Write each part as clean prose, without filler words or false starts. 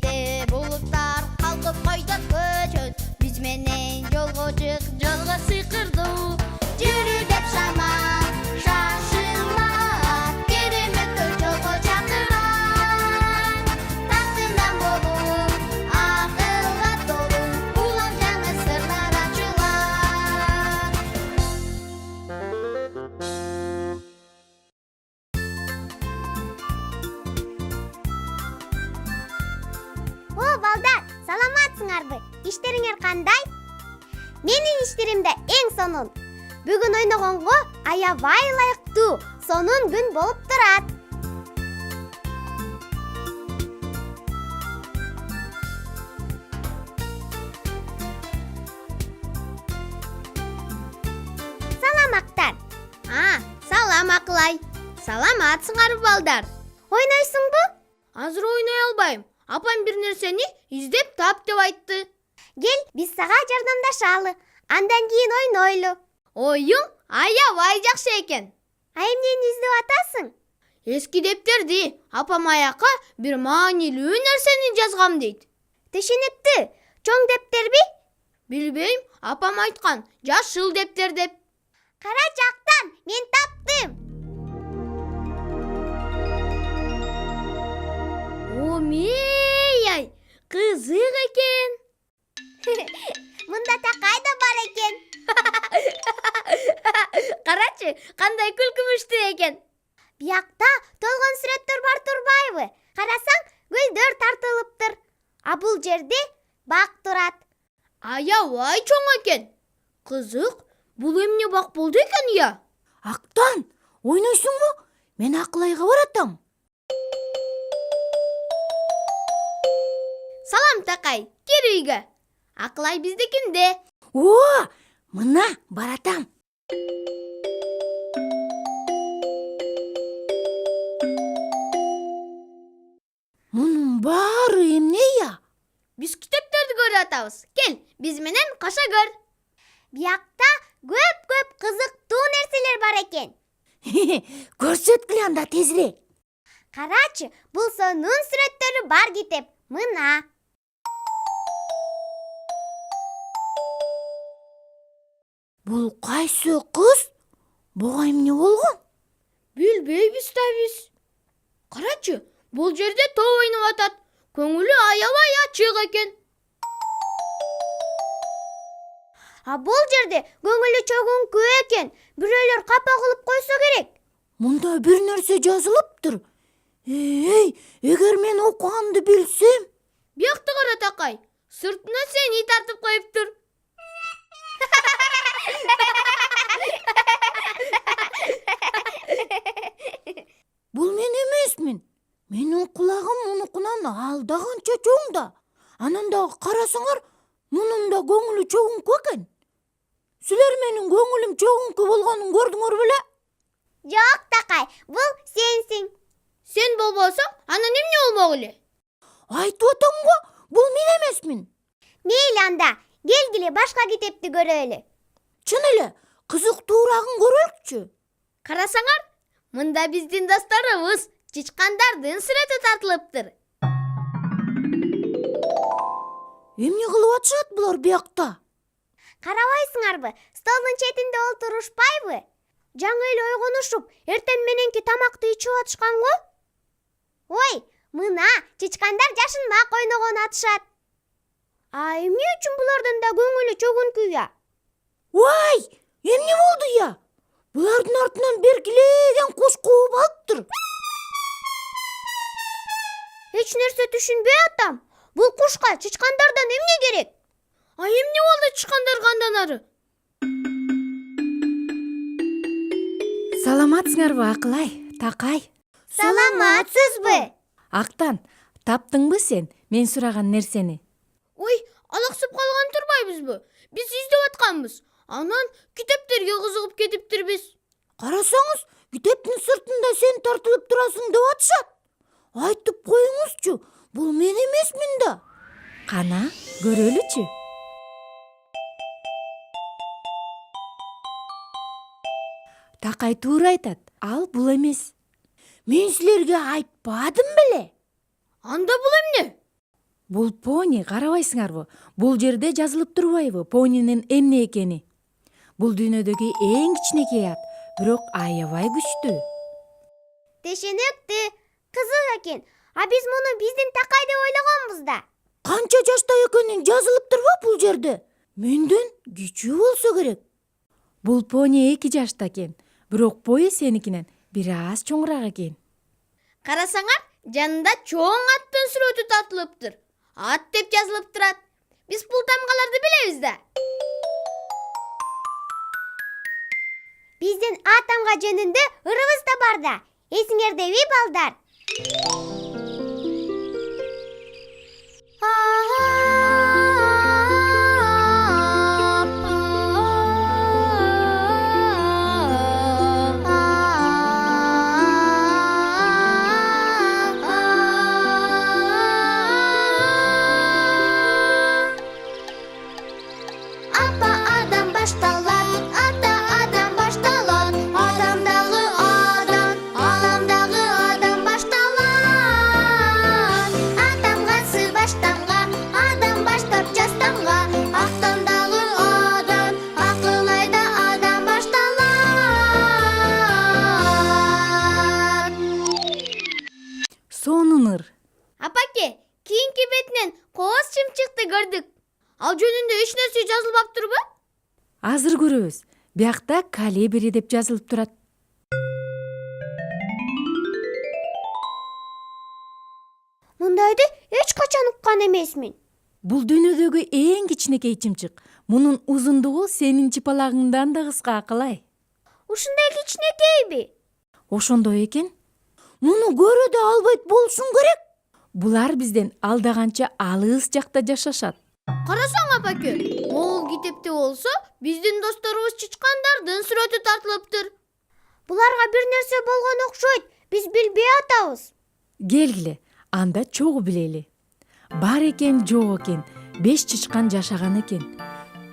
Келечекте булуттар калкып койдот көчөт. Биз менен жолго чык, жолго сыйкырдуу. Жүрү деп шамат, шашылма. Кереметтер жолго чакырат. Тактынан болуп, акылга толуу. Улам жаңы сырлар ачылат. О, балдар, саламатсыңарбы? Иштериңер кандай? Менин иштеримде эң сонун. Бүгүн ойногонго аябай ылайыктуу сонун күн болуп турат. Салам, Актар. Салам Акылай. Саламатсыңарбы балдар? Ойнойсуңбу? Азыр ойной албайм. Апам бир нерсени издеп тап деп айтты. Кел, биз сага жардамдашалы. Андан кийин ойнойлу. Оюң аябай жакшы экен. А эмнени издеп атасың? Эски дептерди. Апам аяка бир маанилүү нерсени жазгам дейт. Түшүнүктүү. Чоң дептерби? Билбейм, апам айткан жашыл дептер деп. Кара жактан, мен таптым. Омей-ай, кызык экен. Мында такай да бар экен. Карачы, кандай күлкүмүштүү экен. Биякта толгон сүрөттөр бар турбайбы? Карасаң, гүлдөр тартылыптыр. А бул жерде бак турат. Аябай чоң экен. Кызык, бул эмне бак болду экен я? Актан, ойнойсуңбу? Мен Акылайга баратам. Салам Такай, кир үйгө. Акылай биздикинде. О, мына баратам. Мунун баары эмне я? Биз китептерди көрүп атабыз. Кел, биз менен каша көр. Биякта көп кызыктуу нерселер бар экен. Көрсөткүлө анда тезирээк. Карачы, бул сонун сүрөттөрү бар китеп. Мына. Бул кайсы кыз? Буга эмне болгон? Билбейбиз да биз. Карачы, бул жерде топ ойноп атат. Көңүлү аябай ачык экен. А бул жерде көңүлү чогунку экен. Бирөөлөр капа кылып койсо керек. Мында бир нерсе жазылыптыр. Эй, эгер мен окуганды билсем. Биякты кара Такай. Сыртына сени тартып коюптур. Бул мен эмесмин. Менин кулагым мунукунан алда канча чоң да. Анан дагы карасаңар, мунун да көңүлү чогунку экен. Силер менин көңүлүм чогунку болгонун көрдүңөр беле? Жок, Такай, бул сенсиң. Сен болбосоң, анан эмне болмок эле? Айтып атам го, бул мен эмесмин. Мейли анда, келгиле башка китепти көрөлү. Чын эле, кызыктуурагын көрөлүкчү. Карасаңар, мында биздин досторубуз чычкандардын сүрөтү тартылыптыр. Эмне кылып атышат булар биякта? Карабайсыңарбы, столдун четинде олтурушпайбы? Жаңы эле ойгонушуп, эртең мененки тамакты ичип атышкан го? Ой, мына чычкандар жашынмак ойногон атышат. А эмне үчүн булардын да көңүлү чогунку я? Ой, эмне болду я? Булардын артынан беркилеген куш кууп алыптыр. Эч нерсе түшүнбөй атам. Бул кушка чычкандардан эмне керек? А эмне болду чычкандарга андан ары? Саламатсыңарбы Акылай, Такай? Саламатсызбы? Актан, таптыңбы сен мен сураган нерсени? Ой, алаксып калган турбайбызбы? Биз издеп атканбыз. Анан китептерге кызыгып кетиптирбиз. Карасаңыз, китептин сыртында сен тартылып турасың деп атышат. Айтып коюңузчу, бул мен эмесмин да. Кана, көрөлүчү. Такай туура айтат, ал бул эмес. 「 Мен силерге айтпадым беле? Анда бул эмне? Бул пони, карабайсыңарбы? Бул жерде жазылып турбайбы понинин эмне экени? Бул дүйнөдөгү эң кичинекей ат, бирок аябай күчтүү. Түшүнүктүү. Кызык экен. А биз муну биздин Такай деп ойлогонбуз да. Канча жашта экенин жазылып турбу бул жерде? Менден кичүү болсо керек. Бул пони 2 жашта экен, бирок бою сеникинен бир аз чоңураак экен. Карасаңар, жанында чоң аттын сүрөтү тартылыптыр. Ат деп жазылып турат. Биз бул тамгаларды билебиз да. Биздин ат тамга жөнүндө ырыбыз да бар да. Эсиңердеби, балдар? Апа адам башталат, ата адам башталат, адамдагы адам, аламдагы адам башталат. Атамгасы баштамга, адам баштап жастамга, актамдагы адам, акыл айда адам башталат. Сонун ыр. Апаке, кийинки бетинен кооз чымчыкты көрдүк. Ал жөнүндө эч нерсе жазылбаптырбы? Азыр көрөбүз. Биякта калибри деп жазылып турат. Мындайды эч качан уккан эмесмин. Бул дүйнөдөгү эң кичинекей чымчык. Мунун узундугу сенин чыпалагыңдан да кыска, калай? Ушундай кичинекейби? Ошондой экен. Муну көрө да албайт болушуң керек. Булар бизден алдаганча алыс жакта жашашат. Карасаң апаке, могул китепте болсо биздин досторубуз чычкандардын сүрөтү тартылыптыр. Буларга бир нерсе болгон окшойт. Биз билбей атабыз. Келгиле, анда чогуу билели. Бар экен, жок экен, 5 чычкан жашаган экен.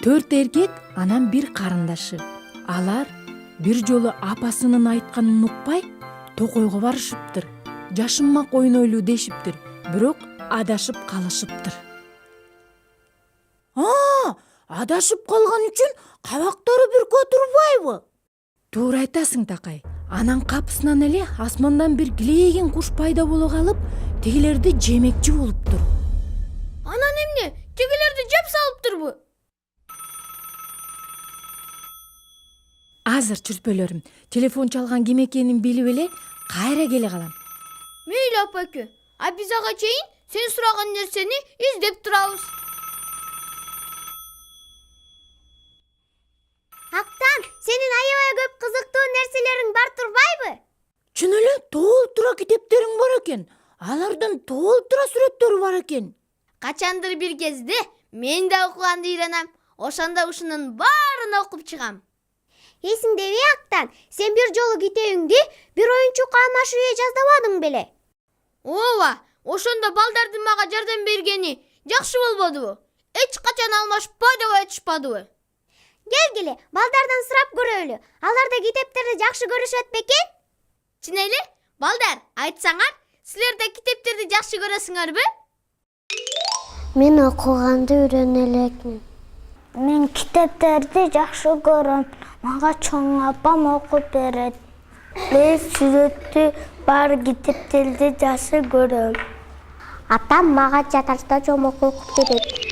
4 эркек, анан бир карындашы. Алар бир жолу апасынын айтканын укпай, токойго барышыптыр. Жашынмак ойнойлуу дешиптир, бирок адашып калышыптыр. Адашып калган үчүн кабактары биркө турбайбы? Туура айтасың, Такай. Анан капысынан эле асмандан бир килейген куш пайда боло калып, тигилерди жемекчи болуптур. Анан эмне, тигилерди жеп салыптырбы? Азыр чүрпөлөрүм, телефон чалган ким экенин билип эле кайра келе калам. Мейли апаке, а биз ага чейин сен сураган нерсени издеп турабыз. Актан, сенин аябай көп кызыктуу нерселериң бар турбайбы? Чын эле толтура китептериң бар экен. Алардын толтура сүрөттөрү бар экен. Качандыр бир кезде мен да окуганды үйрөнөм. Ошондо ушунун баарын окуп чыгам. Эсиңдеби, Актан, сен бир жолу китебиңди бир оюнчукка алмашып жаздабадың беле? Ооба, ошондо балдардын мага жардам бергени жакшы болбодубу? Эч качан алмашпа деп айтышпадыбы? Келгиле, балдардан сурап көрөлү. Алар да китептерди жакшы көрүшөт бекен? Чын эле, балдар, айтсаңар, силер да китептерди жакшы көрөсүңөрбү? Мен окуганды үйрөнө элекмин. Мен китептерди жакшы көрөм. Мага чоң апам окуп берет. Мен сүрөттү бар китептерди жакшы көрөм. Атам мага жатакта жомок окуп берет.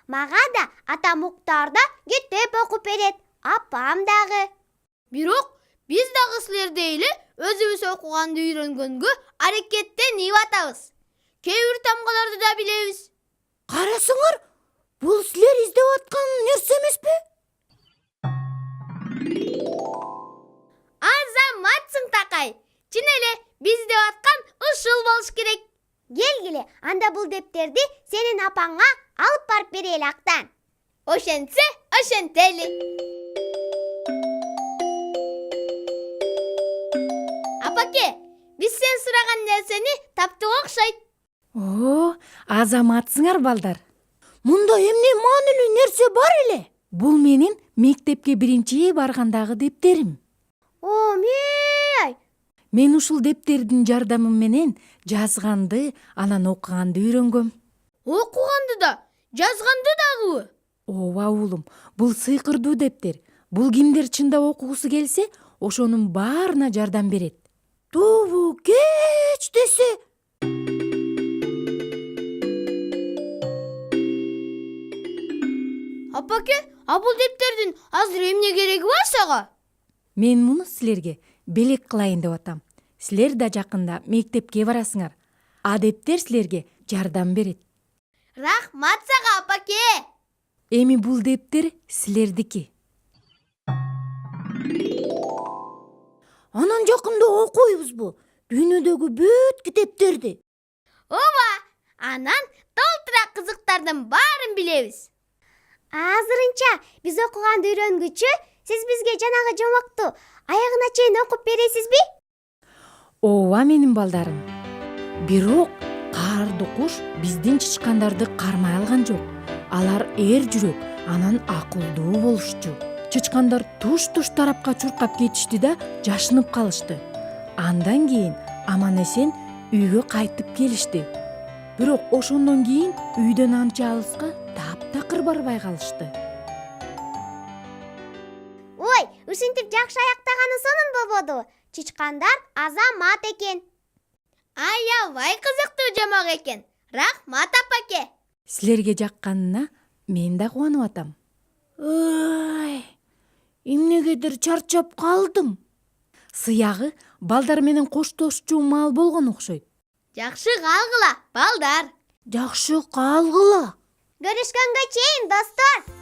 Мага да атам уктаарда китеп окуп берет. Апам дагы. Бирок биз дагы силердей эле өзүбүз окуганды үйрөнгөнгө аракеттенип атабыз. Кээ бир тамгаларды да билебиз. Карасаңар, бул силер издеп аткан нерсе эмеспи? Азаматсың, Такай. Чын эле биз деп аткан ушул болуш керек. Келгиле, анда бул дептерди сенин апаңа алып барып берели, Актан. Ошентсе, ошентели. Апаке, биз сен сураган нерсени таптык окшойт. О, азаматсыңар, балдар. Мында эмне маанилүү нерсе бар эле? Бул менин мектепке биринчи баргандагы дептерим. О, мей! Мен ушул дептердин жардамы менен жазганды, анан окуганды үйрөнгөм. окуганды да, жазганды дагыбы? ооба уулум, бул сыйкырдуу дептер. Бул кимдер чындап окугусу келсе, ошонун баарына жардам берет. Тубу кеч десе. Апаке, бул дептердин азыр эмне кереги бар сага? Мен муну силерге белек кылайын деп атам. Силер да жакында мектепке барасыңар. Адептер силерге жардам берет. Рахмат сага, апаке. Эми бул дептер силердики. Анан жакында окуйбузбу дүйнөдөгү бүт китептерди. Ооба, анан толтура кызыктардын баарын билебиз. Азырынча биз окуганды үйрөнгүчү, сиз бизге жанагы жомокту аягына чейин окуп бересизби? Ооба менин балдарым. Бирок каардуу куш биздин чычкандарды кармай алган жок. Алар эр жүрөк, анан акылдуу болушчу. Чычкандар туш-туш тарапка чуркап кетишти да жашынып калышты. Андан кийин аман-эсен үйгө кайтып келишти. Бирок ошондон кийин үйдөн анча алыска таптакыр барбай калышты. Ой, ушинтип жакшы аяктаганы сонун болбодубу? Чычкандар азамат экен. Аябай кызыктуу жамак экен. Рахмат, апаке. Силерге жакканына мен да кубанып атам. Ой, эмнегедир чарчап калдым. Сыягы балдар менен коштошчу маал болгон окшойт. Жакшы калгыла, балдар. Жакшы калгыла. Көрүшкөнгө чейин, достор.